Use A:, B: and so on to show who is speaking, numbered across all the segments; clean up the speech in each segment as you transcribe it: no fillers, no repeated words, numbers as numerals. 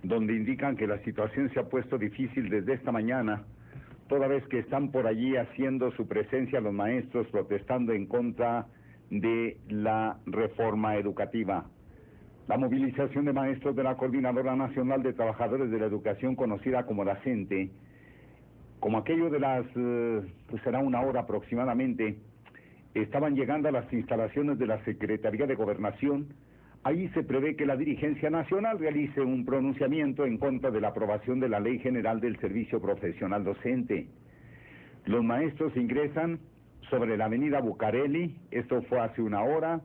A: donde indican que la situación se ha puesto difícil desde esta mañana, toda vez que están por allí haciendo su presencia los maestros protestando en contra de la reforma educativa. La movilización de maestros de la Coordinadora Nacional de Trabajadores de la Educación, conocida como la CENTE, como aquello de las, pues será una hora aproximadamente, estaban llegando a las instalaciones de la Secretaría de Gobernación. Ahí se prevé que la dirigencia nacional realice un pronunciamiento en contra de la aprobación de la Ley General del Servicio Profesional Docente. Los maestros ingresan sobre la avenida Bucareli, esto fue hace una hora.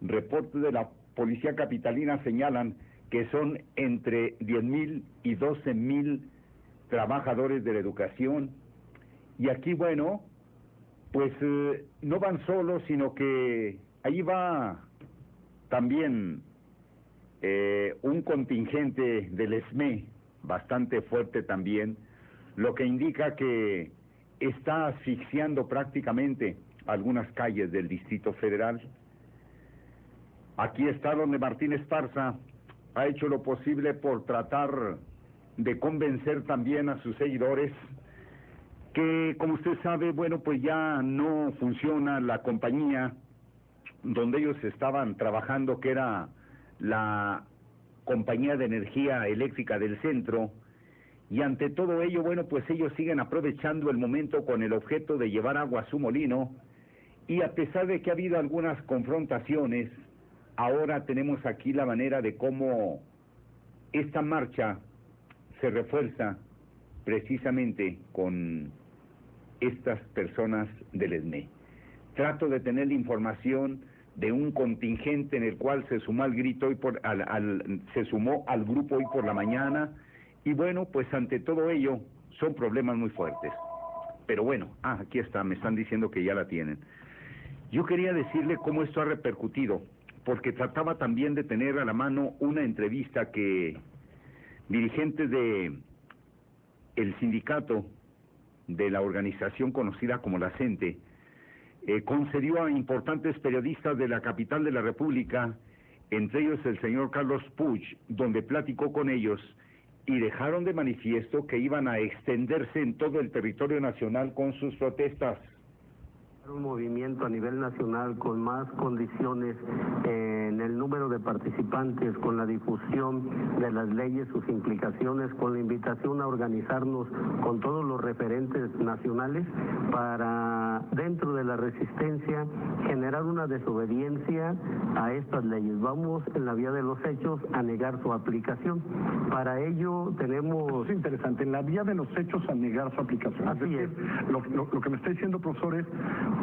A: Reportes de la Policía Capitalina señalan que son entre 10,000 y 12,000 trabajadores de la educación. Y aquí, bueno, pues no van solos, sino que ahí va también un contingente del ESME, bastante fuerte también, lo que indica que está asfixiando prácticamente algunas calles del Distrito Federal. Aquí está donde Martín Esparza ha hecho lo posible por tratar de convencer también a sus seguidores que, como usted sabe, bueno, pues ya no funciona la compañía donde ellos estaban trabajando, que era la Compañía de Energía Eléctrica del Centro, y ante todo ello, bueno, pues ellos siguen aprovechando el momento con el objeto de llevar agua a su molino, y a pesar de que ha habido algunas confrontaciones, ahora tenemos aquí la manera de cómo esta marcha se refuerza precisamente con estas personas del ESME. Trato de tener la información de un contingente en el cual se sumó al grito hoy se sumó al grupo hoy por la mañana, y bueno, pues ante todo ello son problemas muy fuertes. Pero bueno, aquí está, me están diciendo que ya la tienen. Yo quería decirle cómo esto ha repercutido, porque trataba también de tener a la mano una entrevista que dirigentes de el sindicato de la organización conocida como la CENTE concedió a importantes periodistas de la capital de la República, entre ellos el señor Carlos Puig, donde platicó con ellos y dejaron de manifiesto que iban a extenderse en todo el territorio nacional con sus protestas.
B: Un movimiento a nivel nacional con más condiciones en el número de participantes, con la difusión de las leyes, sus implicaciones, con la invitación a organizarnos con todos los referentes nacionales para, dentro de la resistencia, generar una desobediencia a estas leyes. Vamos en la vía de los hechos a negar su aplicación. Para ello tenemos...
C: Es interesante, en la vía de los hechos a negar su aplicación.
B: Así es.
C: Lo que me está diciendo, profesor, es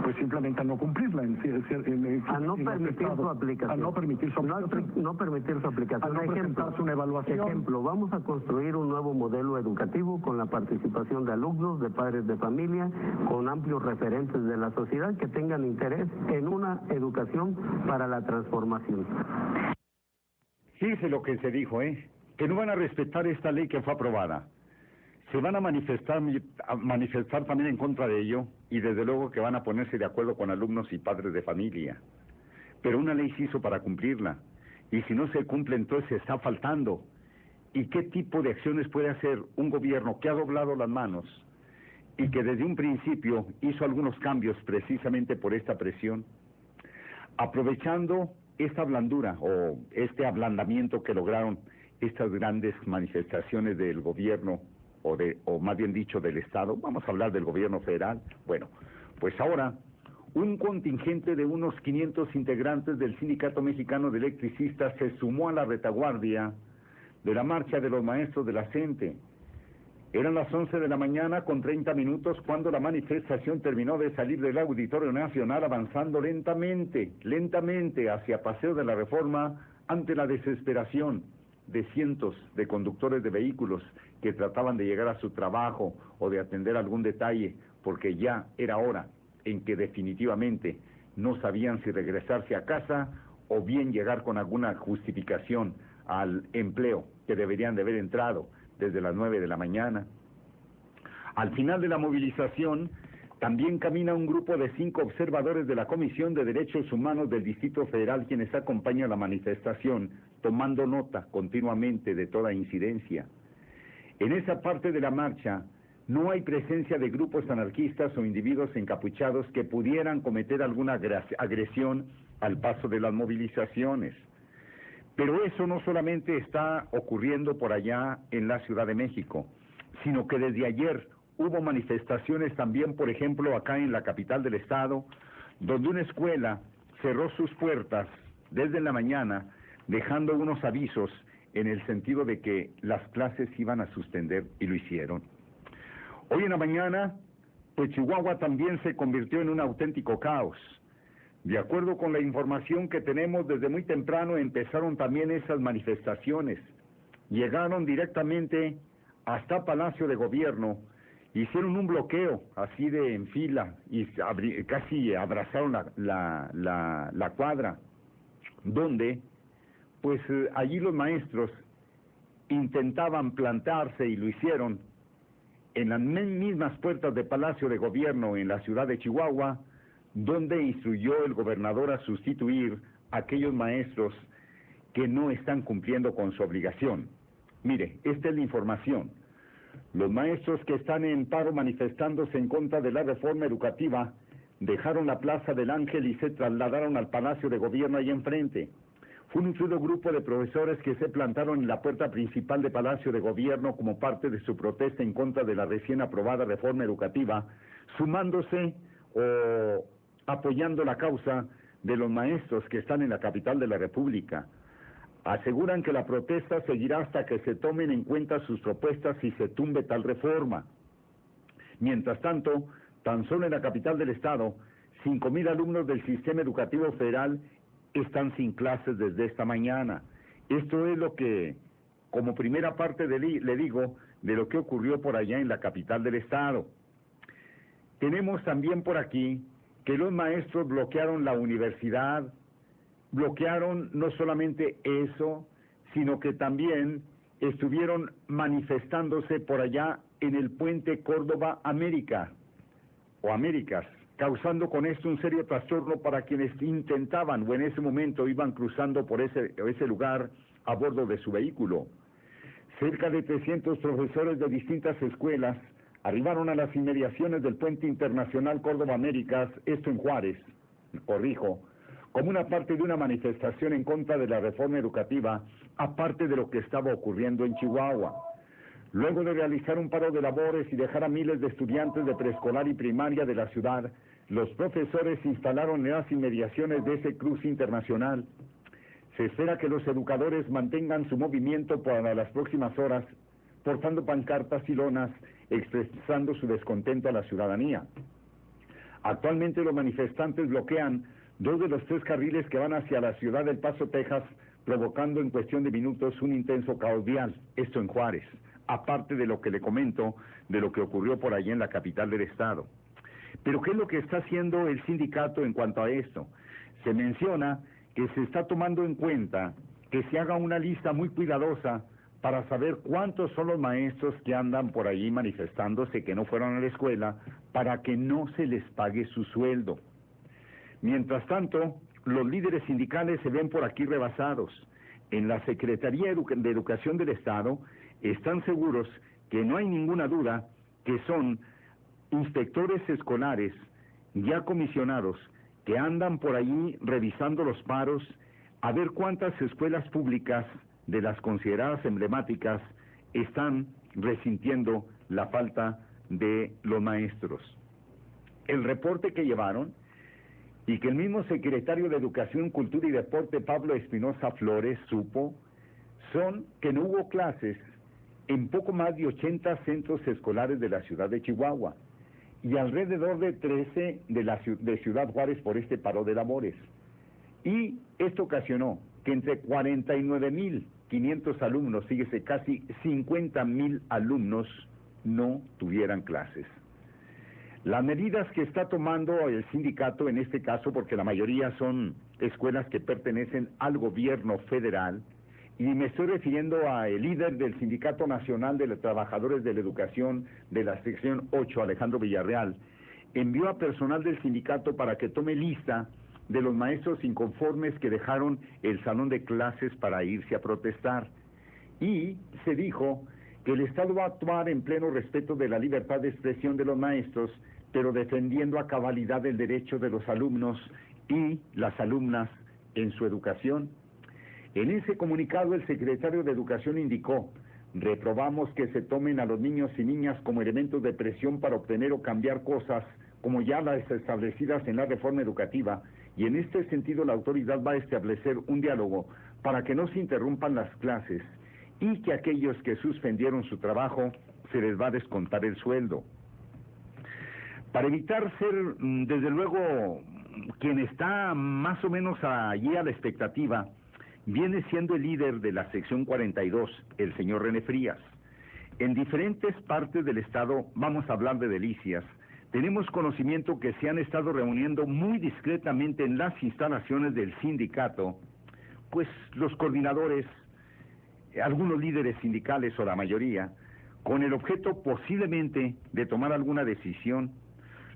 C: pues simplemente a no cumplirla.
B: A no permitir su aplicación.
C: A no permitir su aplicación.
B: No permitir su aplicación.
C: A no presentarse una evaluación.
B: Ejemplo, vamos a construir un nuevo modelo educativo con la participación de alumnos, de padres de familia, con amplios referentes de la sociedad que tengan interés en una educación para la transformación.
A: Fíjese lo que se dijo, que no van a respetar esta ley que fue aprobada. Se van a manifestar también en contra de ello, y desde luego que van a ponerse de acuerdo con alumnos y padres de familia. Pero una ley se hizo para cumplirla, y si no se cumple, entonces se está faltando. ¿Y qué tipo de acciones puede hacer un gobierno que ha doblado las manos y que desde un principio hizo algunos cambios precisamente por esta presión? Aprovechando esta blandura o este ablandamiento que lograron estas grandes manifestaciones del gobierno, o más bien dicho del Estado, vamos a hablar del gobierno federal. Bueno, pues ahora un contingente de unos 500 integrantes del Sindicato Mexicano de Electricistas se sumó a la retaguardia de la marcha de los maestros de la CENTE. Eran las 11 de la mañana con 30 minutos cuando la manifestación terminó de salir del Auditorio Nacional, avanzando lentamente hacia Paseo de la Reforma, ante la desesperación de cientos de conductores de vehículos que trataban de llegar a su trabajo o de atender algún detalle, porque ya era hora en que definitivamente no sabían si regresarse a casa o bien llegar con alguna justificación al empleo que deberían de haber entrado desde las 9 de la mañana. Al final de la movilización, también camina un grupo de 5 observadores de la Comisión de Derechos Humanos del Distrito Federal, quienes acompañan la manifestación tomando nota continuamente de toda incidencia. En esa parte de la marcha no hay presencia de grupos anarquistas o individuos encapuchados que pudieran cometer alguna agresión al paso de las movilizaciones. Pero eso no solamente está ocurriendo por allá en la Ciudad de México, sino que desde ayer hubo manifestaciones también, por ejemplo, acá en la capital del estado, donde una escuela cerró sus puertas desde la mañana, dejando unos avisos en el sentido de que las clases iban a suspender, y lo hicieron. Hoy en la mañana, pues Chihuahua también se convirtió en un auténtico caos. De acuerdo con la información que tenemos, desde muy temprano empezaron también esas manifestaciones. Llegaron directamente hasta Palacio de Gobierno, hicieron un bloqueo así de en fila y casi abrazaron la cuadra, donde pues allí los maestros intentaban plantarse, y lo hicieron en las mismas puertas de Palacio de Gobierno en la ciudad de Chihuahua, donde instruyó el gobernador a sustituir a aquellos maestros que no están cumpliendo con su obligación. Mire, esta es la información. Los maestros que están en paro manifestándose en contra de la reforma educativa dejaron la Plaza del Ángel y se trasladaron al Palacio de Gobierno ahí enfrente. Fue un solo grupo de profesores que se plantaron en la puerta principal de Palacio de Gobierno como parte de su protesta en contra de la recién aprobada reforma educativa, sumándose o apoyando la causa de los maestros que están en la capital de la República. Aseguran que la protesta seguirá hasta que se tomen en cuenta sus propuestas y se tumbe tal reforma. Mientras tanto, tan solo en la capital del estado, 5,000 alumnos del sistema educativo federal están sin clases desde esta mañana. Esto es lo que, como primera parte le digo, de lo que ocurrió por allá en la capital del estado. Tenemos también por aquí que los maestros bloquearon la universidad, bloquearon no solamente eso, sino que también estuvieron manifestándose por allá en el puente Córdoba-América, o Américas, causando con esto un serio trastorno para quienes intentaban o en ese momento iban cruzando por ese lugar a bordo de su vehículo. Cerca de 300 profesores de distintas escuelas arribaron a las inmediaciones del puente internacional Córdoba-Américas, esto en Juárez, corrijo, como una parte de una manifestación en contra de la reforma educativa, aparte de lo que estaba ocurriendo en Chihuahua. Luego de realizar un paro de labores y dejar a miles de estudiantes de preescolar y primaria de la ciudad, los profesores se instalaron en las inmediaciones de ese cruce internacional. Se espera que los educadores mantengan su movimiento para las próximas horas, portando pancartas y lonas, expresando su descontento a la ciudadanía. Actualmente los manifestantes bloquean 2 de los 3 carriles que van hacia la ciudad del Paso, Texas, provocando en cuestión de minutos un intenso caos vial, esto en Juárez, aparte de lo que le comento, de lo que ocurrió por allí en la capital del estado. Pero ¿qué es lo que está haciendo el sindicato en cuanto a esto? Se menciona que se está tomando en cuenta que se haga una lista muy cuidadosa para saber cuántos son los maestros que andan por allí manifestándose que no fueron a la escuela, para que no se les pague su sueldo. Mientras tanto, los líderes sindicales se ven por aquí rebasados. En la Secretaría de Educación del Estado están seguros que no hay ninguna duda que son inspectores escolares ya comisionados que andan por allí revisando los paros a ver cuántas escuelas públicas de las consideradas emblemáticas están resintiendo la falta de los maestros. El reporte que llevaron y que el mismo secretario de Educación, Cultura y Deporte, Pablo Espinosa Flores, supo, son que no hubo clases en poco más de 80 centros escolares de la ciudad de Chihuahua y alrededor de 13 de Ciudad Juárez por este paro de labores. Y esto ocasionó que entre 49,500 alumnos, fíjese, casi 50,000 alumnos no tuvieran clases. Las medidas que está tomando el sindicato en este caso, porque la mayoría son escuelas que pertenecen al gobierno federal, y me estoy refiriendo al líder del Sindicato Nacional de los Trabajadores de la Educación de la sección 8, Alejandro Villarreal, envió a personal del sindicato para que tome lista de los maestros inconformes que dejaron el salón de clases para irse a protestar. Y se dijo que el Estado va a actuar en pleno respeto de la libertad de expresión de los maestros, pero defendiendo a cabalidad el derecho de los alumnos y las alumnas en su educación. En ese comunicado el secretario de Educación indicó: reprobamos que se tomen a los niños y niñas como elementos de presión para obtener o cambiar cosas, como ya las establecidas en la reforma educativa, y en este sentido la autoridad va a establecer un diálogo para que no se interrumpan las clases y que aquellos que suspendieron su trabajo se les va a descontar el sueldo. Para evitar ser, desde luego, quien está más o menos allí a la expectativa, viene siendo el líder de la sección 42, el señor René Frías. En diferentes partes del estado, vamos a hablar de delicias, tenemos conocimiento que se han estado reuniendo muy discretamente en las instalaciones del sindicato, pues los coordinadores, algunos líderes sindicales o la mayoría, con el objeto posiblemente de tomar alguna decisión.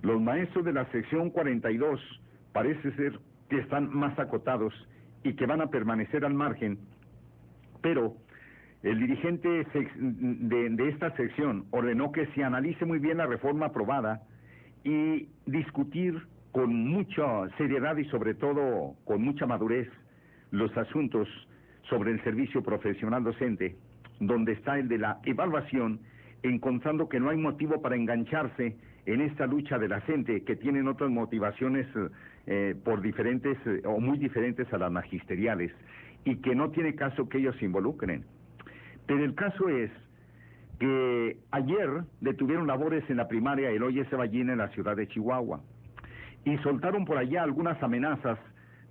A: Los maestros de la sección 42 parece ser que están más acotados y que van a permanecer al margen, pero el dirigente de esta sección ordenó que se analice muy bien la reforma aprobada y discutir con mucha seriedad y sobre todo con mucha madurez los asuntos sobre el servicio profesional docente, donde está el de la evaluación, encontrando que no hay motivo para engancharse en esta lucha de la gente, que tienen otras motivaciones por diferentes o muy diferentes a las magisteriales, y que no tiene caso que ellos se involucren. Pero el caso es que ayer detuvieron labores en la primaria Eloy Ceballín en la ciudad de Chihuahua, y soltaron por allá algunas amenazas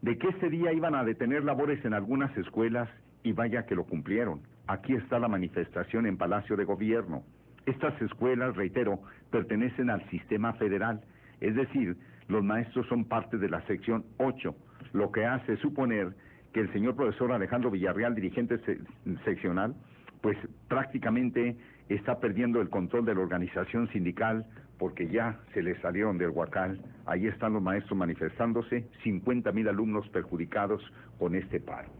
A: de que ese día iban a detener labores en algunas escuelas, y vaya que lo cumplieron. Aquí está la manifestación en Palacio de Gobierno. Estas escuelas, reitero, pertenecen al sistema federal, es decir, los maestros son parte de la sección 8, lo que hace suponer que el señor profesor Alejandro Villarreal, dirigente seccional, pues prácticamente está perdiendo el control de la organización sindical, porque ya se les salieron del huacal. Ahí están los maestros manifestándose, 50,000 alumnos perjudicados con este paro.